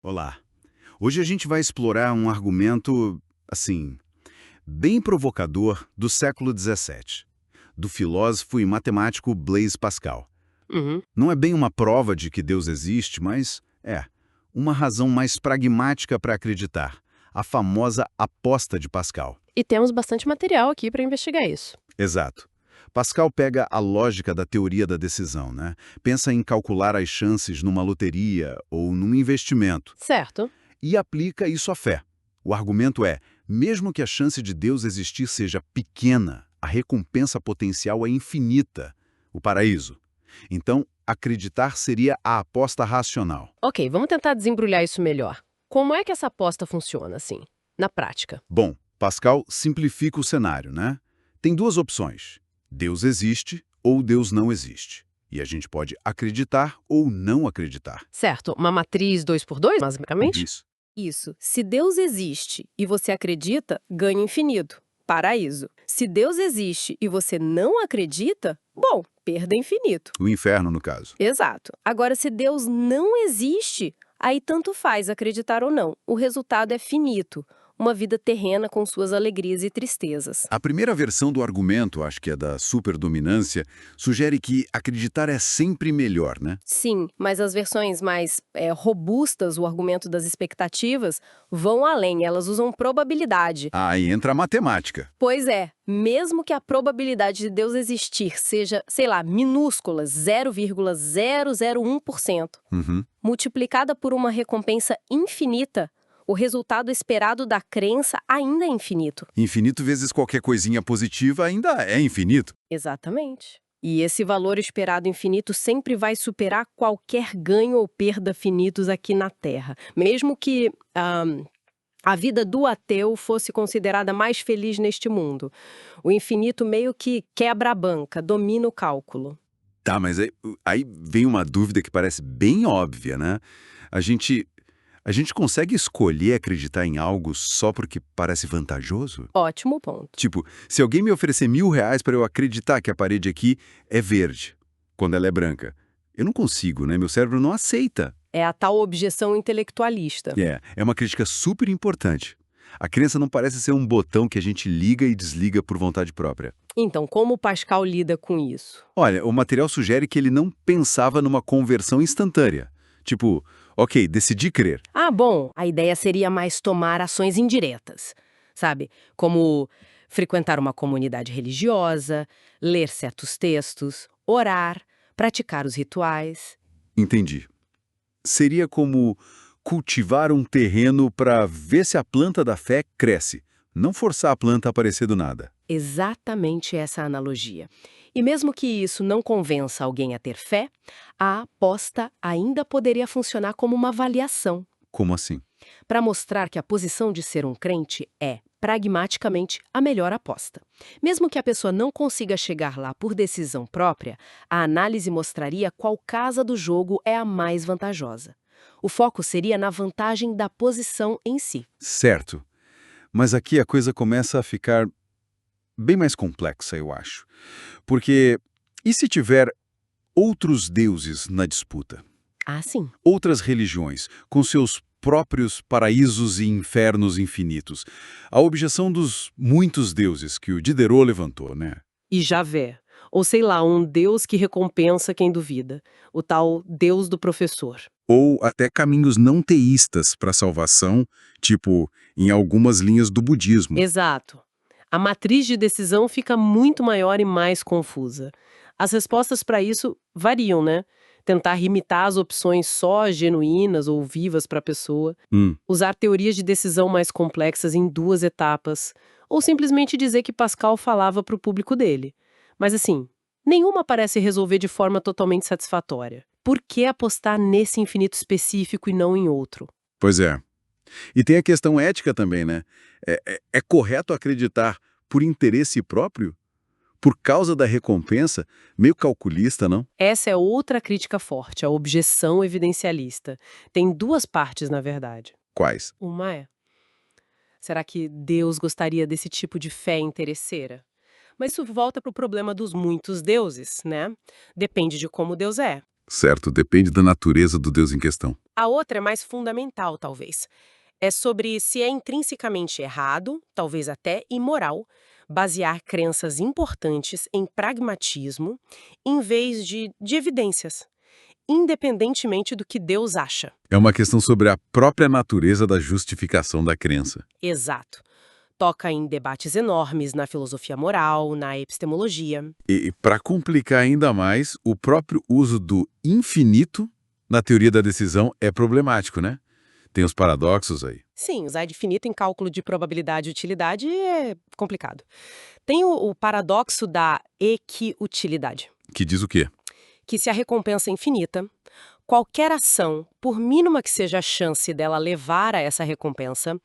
Olá. Hoje a gente vai explorar um argumento, bem provocador do século XVII, do filósofo e matemático Blaise Pascal. Uhum. Não é bem uma prova de que Deus existe, mas é uma razão mais pragmática para acreditar, a famosa aposta de Pascal. E temos bastante material aqui para investigar isso. Exato. Pascal pega a lógica da teoria da decisão, né? Pensa em calcular as chances numa loteria ou num investimento Certo. e aplica isso à fé. O argumento é, mesmo que a chance de Deus existir seja pequena, a recompensa potencial é infinita, o paraíso. Então, acreditar seria a aposta racional. Ok, vamos tentar desembrulhar isso melhor. Como é que essa aposta funciona, assim, na prática? Bom, Pascal simplifica o cenário, né? Tem duas opções: Deus existe ou Deus não existe. E a gente pode acreditar ou não acreditar. Certo, uma matriz 2x2, basicamente? Isso. Isso. Se Deus existe e você acredita, ganho infinito. Paraíso. Se Deus existe e você não acredita, bom, perda infinito. O inferno, no caso. Exato. Agora, se Deus não existe, aí tanto faz acreditar ou não. O resultado é finito. Uma vida terrena com suas alegrias e tristezas. A primeira versão do argumento, acho que é da superdominância, sugere que acreditar é sempre melhor, né? Sim, mas as versões mais robustas, o argumento das expectativas, vão além. Elas usam probabilidade. Aí entra a matemática. Pois é, mesmo que a probabilidade de Deus existir seja, sei lá, minúscula, 0,001%, Uhum. multiplicada por uma recompensa infinita, o resultado esperado da crença ainda é infinito. Infinito vezes qualquer coisinha positiva ainda é infinito. Exatamente. E esse valor esperado infinito sempre vai superar qualquer ganho ou perda finitos aqui na Terra. Mesmo que a vida do ateu fosse considerada mais feliz neste mundo. O infinito meio que quebra a banca, domina o cálculo. Tá, mas aí vem uma dúvida que parece bem óbvia, né? A gente consegue escolher acreditar em algo só porque parece vantajoso? Ótimo ponto. Tipo, se alguém me oferecer R$ 1.000 para eu acreditar que a parede aqui é verde, quando ela é branca, eu não consigo, né? Meu cérebro não aceita. É a tal objeção intelectualista. É uma crítica super importante. A crença não parece ser um botão que a gente liga e desliga por vontade própria. Então, como Pascal lida com isso? Olha, o material sugere que ele não pensava numa conversão instantânea. Tipo, ok, decidi crer. Ah, bom, a ideia seria mais tomar ações indiretas, sabe? Como frequentar uma comunidade religiosa, ler certos textos, orar, praticar os rituais. Entendi. Seria como cultivar um terreno para ver se a planta da fé cresce, não forçar a planta a aparecer do nada. Exatamente essa analogia. E mesmo que isso não convença alguém a ter fé, a aposta ainda poderia funcionar como uma avaliação, Como assim? para mostrar que a posição de ser um crente é, pragmaticamente, a melhor aposta. Mesmo que a pessoa não consiga chegar lá por decisão própria, a análise mostraria qual casa do jogo é a mais vantajosa. O foco seria na vantagem da posição em si. Certo. Mas aqui a coisa começa a ficar bem mais complexa, eu acho. Porque e se tiver outros deuses na disputa? Ah, sim. Outras religiões, com seus próprios paraísos e infernos infinitos. A objeção dos muitos deuses que o Diderot levantou, né? E Javé, ou sei lá, um Deus que recompensa quem duvida, o tal Deus do professor. Ou até caminhos não teístas para a salvação, tipo em algumas linhas do budismo. Exato. A matriz de decisão fica muito maior e mais confusa. As respostas para isso variam, né? Tentar limitar as opções só genuínas ou vivas para a pessoa, usar teorias de decisão mais complexas em 2 etapas, ou simplesmente dizer que Pascal falava para o público dele. Mas assim, nenhuma parece resolver de forma totalmente satisfatória. Por que apostar nesse infinito específico e não em outro? Pois é. E tem a questão ética também, né? É correto acreditar por interesse próprio? Por causa da recompensa? Meio calculista, não? Essa é outra crítica forte, a objeção evidencialista. Tem 2 partes, na verdade. Quais? Uma é: será que Deus gostaria desse tipo de fé interesseira? Mas isso volta para o problema dos muitos deuses, né? Depende de como Deus é. Certo, depende da natureza do Deus em questão. A outra é mais fundamental, talvez. É sobre se é intrinsecamente errado, talvez até imoral, basear crenças importantes em pragmatismo em vez de evidências, independentemente do que Deus acha. É uma questão sobre a própria natureza da justificação da crença. Exato. Toca em debates enormes na filosofia moral, na epistemologia. E para complicar ainda mais, o próprio uso do infinito na teoria da decisão é problemático, né? Tem os paradoxos aí. Sim, usar de finito em cálculo de probabilidade e utilidade é complicado. Tem o paradoxo da equiutilidade, Que diz o quê? que se a recompensa é infinita, qualquer ação, por mínima que seja a chance dela levar a essa recompensa,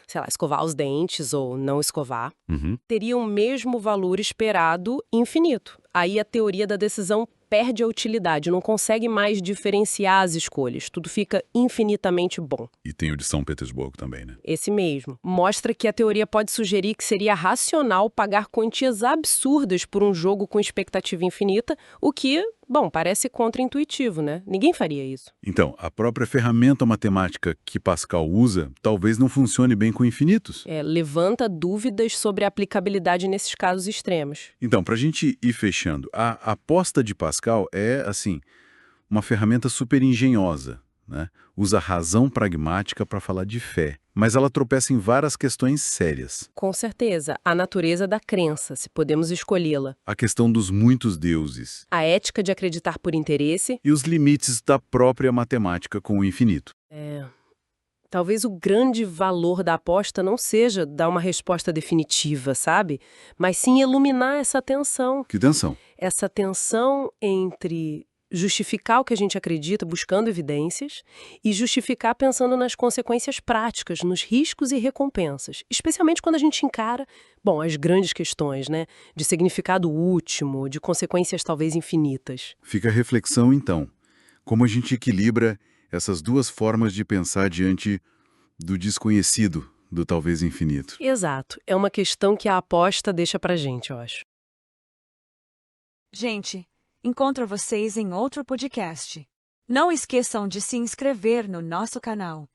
sei lá, escovar os dentes ou não escovar, Uhum. teria o mesmo valor esperado infinito. Aí a teoria da decisão perde a utilidade, não consegue mais diferenciar as escolhas, tudo fica infinitamente bom. E tem o de São Petersburgo também, né? Esse mesmo. Mostra que a teoria pode sugerir que seria racional pagar quantias absurdas por um jogo com expectativa infinita, o que, bom, parece contraintuitivo, né? Ninguém faria isso. Então, a própria ferramenta matemática que Pascal usa talvez não funcione bem com infinitos. Levanta dúvidas sobre a aplicabilidade nesses casos extremos. Então, para a gente ir fechando, a aposta de Pascal é, assim, uma ferramenta super engenhosa, né? Usa razão pragmática para falar de fé, mas ela tropeça em várias questões sérias. Com certeza, a natureza da crença, se podemos escolhê-la. A questão dos muitos deuses A ética de acreditar por interesse. e os limites da própria matemática com o infinito. Talvez o grande valor da aposta não seja dar uma resposta definitiva, sabe? Mas sim iluminar essa tensão. Que tensão! Essa tensão entre justificar o que a gente acredita buscando evidências e justificar pensando nas consequências práticas, nos riscos e recompensas. Especialmente quando a gente encara, bom, as grandes questões, né? De significado último, de consequências talvez infinitas. Fica a reflexão, então. Como a gente equilibra essas duas formas de pensar diante do desconhecido, do talvez infinito. Exato. É uma questão que a aposta deixa pra gente, eu acho. Gente, encontro vocês em outro podcast. Não esqueçam de se inscrever no nosso canal.